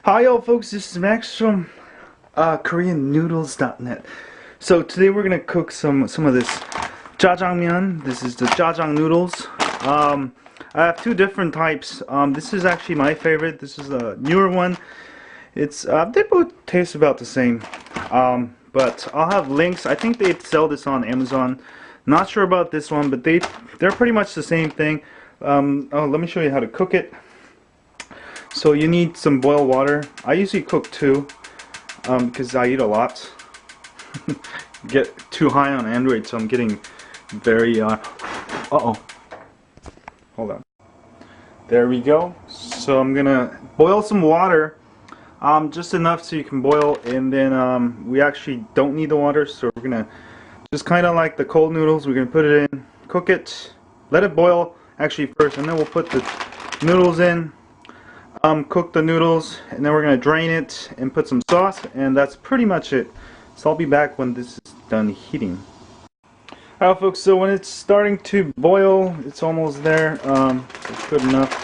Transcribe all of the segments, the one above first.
Hi y'all folks, this is Max from KoreanNoodles.net. So today we're gonna cook some of this Jajangmyun. This is the Jajang noodles. I have two different types. This is actually my favorite. This is a newer one. It's they both taste about the same. But I'll have links. I think they sell this on Amazon. Not sure about this one, but they're pretty much the same thing. Let me show you how to cook it. So you need some boiled water. I usually cook two because I eat a lot. Get too high on Android, so I'm getting very uh-oh. Hold on. There we go. So I'm gonna boil some water, just enough so you can boil, and then we actually don't need the water, so we're gonna just kind of like the cold noodles. We're gonna put it in, cook it, let it boil actually first, and then we'll put the noodles in. Cook the noodles, and then we're going to drain it and put some sauce, and that's pretty much it. So I'll be back when this is done heating. Alright folks, so when it's starting to boil, it's almost there. It's good enough.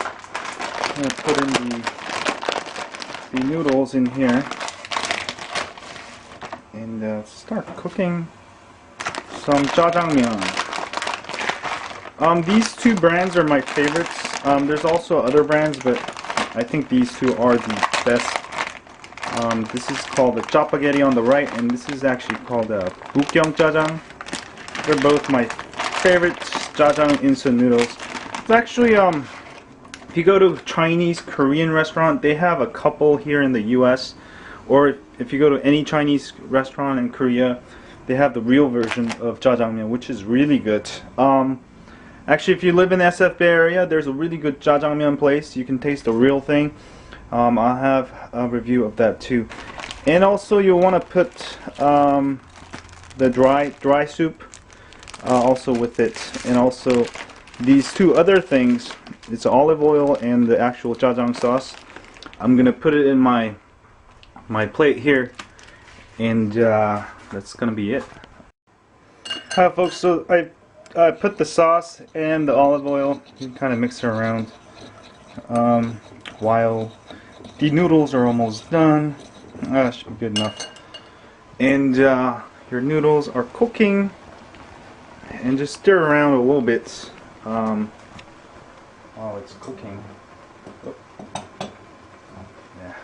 I'm going to put in the noodles in here and start cooking some Jajangmyun. These two brands are my favorites. There's also other brands, but I think these two are the best. This is called the Chapagetti on the right, and this is actually called the Bukgyong Jajang. They're both my favorite Jajang instant noodles. It's actually, if you go to a Chinese Korean restaurant, they have a couple here in the US, or if you go to any Chinese restaurant in Korea, they have the real version of Jajangmyeon, which is really good. Actually, if you live in the SF Bay area, there's a really good Jajangmyeon place. You can taste the real thing. I'll have a review of that too. And also, you'll want to put the dry soup also with it. And also, these two other things. It's olive oil and the actual Jajang sauce. I'm gonna put it in my plate here, and that's gonna be it. Hi folks, so I put the sauce and the olive oil. You can kind of mix it around while the noodles are almost done. That should be good enough. And your noodles are cooking, and just stir around a little bit while it's cooking. Oh. Yeah.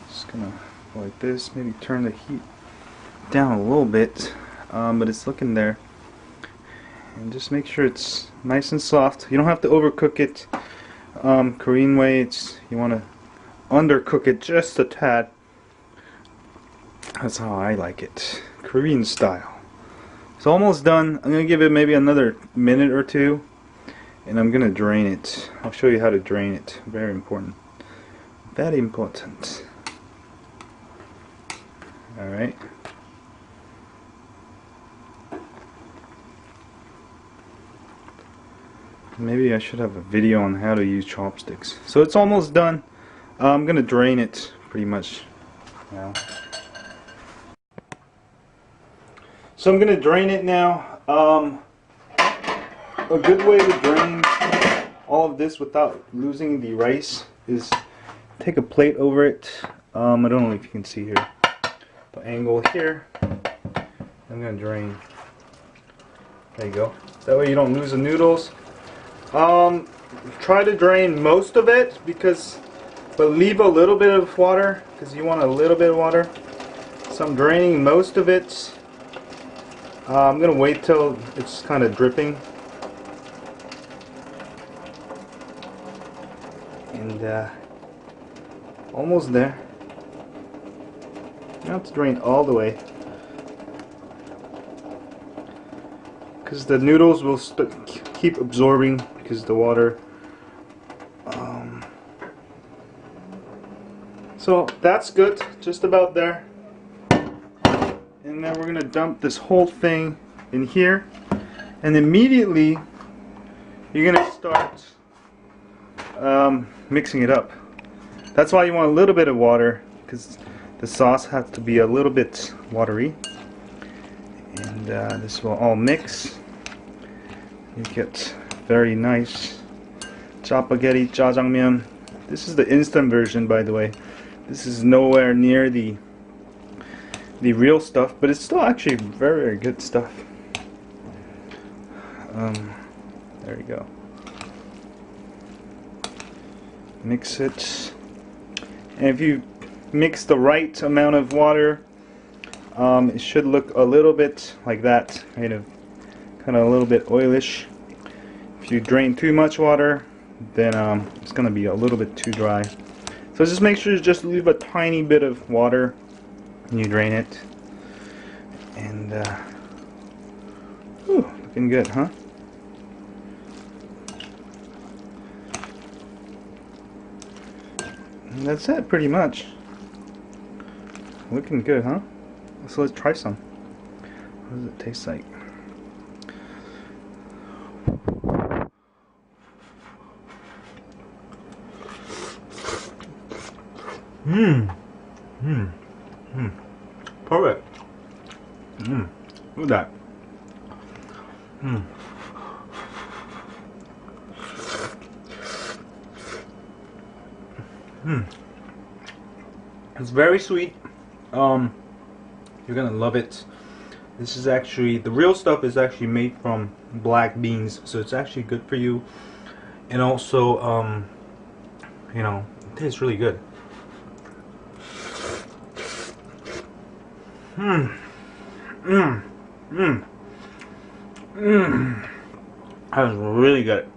Just gonna go like this. Maybe turn the heat down a little bit, but it's looking there, and just make sure it's nice and soft. You don't have to overcook it. Korean way, you want to undercook it just a tad. That's how I like it, Korean style. It's almost done. I'm gonna give it maybe another minute or two, and I'm gonna drain it. I'll show you how to drain it. Very important. Very important. Alright. Maybe I should have a video on how to use chopsticks. So it's almost done. I'm gonna drain it pretty much now. So I'm gonna drain it now. A good way to drain all of this without losing the rice is take a plate over it. I don't know if you can see here the angle here. I'm gonna drain. There you go. That way you don't lose the noodles. Try to drain most of it, but leave a little bit of water because you want a little bit of water. So I'm draining most of it. I'm gonna wait till it's kind of dripping, and almost there. You don't have to drain all the way, because the noodles will keep absorbing because the water. So that's good, just about there. And then we're gonna dump this whole thing in here, and immediately you're gonna start mixing it up. That's why you want a little bit of water, because the sauce has to be a little bit watery, and this will all mix. You get very nice Spaghetti Jajangmyun. This is the instant version, by the way. This is nowhere near the real stuff, but it's still actually very, very good stuff. There you go. Mix it, and if you mix the right amount of water, it should look a little bit like that, kind of a little bit oilish. If you drain too much water, then it's gonna be a little bit too dry. So just make sure you just leave a tiny bit of water and you drain it. And whew, looking good, huh? And that's it, pretty much. Looking good, huh? So let's try some. What does it taste like? Perfect. Look at that. It's very sweet. You're gonna love it. This is actually, the real stuff is actually made from black beans, so it's actually good for you. And also, you know, it tastes really good. That was really good.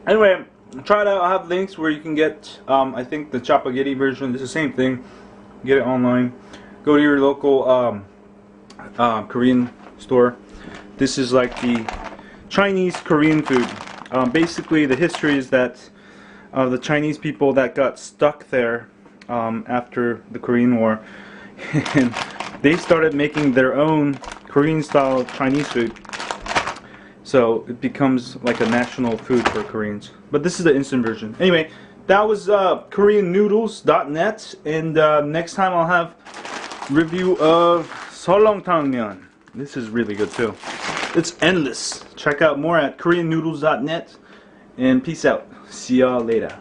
Anyway, try it out. I have links where you can get, I think the Chapaghetti version. It's the same thing. Get it online. Go to your local Korean store. This is like the Chinese Korean food. Basically, the history is that the Chinese people that got stuck there after the Korean War, and they started making their own Korean style Chinese food. So it becomes like a national food for Koreans. But this is the instant version. Anyway, that was KoreanNoodles.net, and next time I'll have review of Seolleongtangmyeon. This is really good too. It's endless. Check out more at KoreanNoodles.net, and peace out. See y'all later.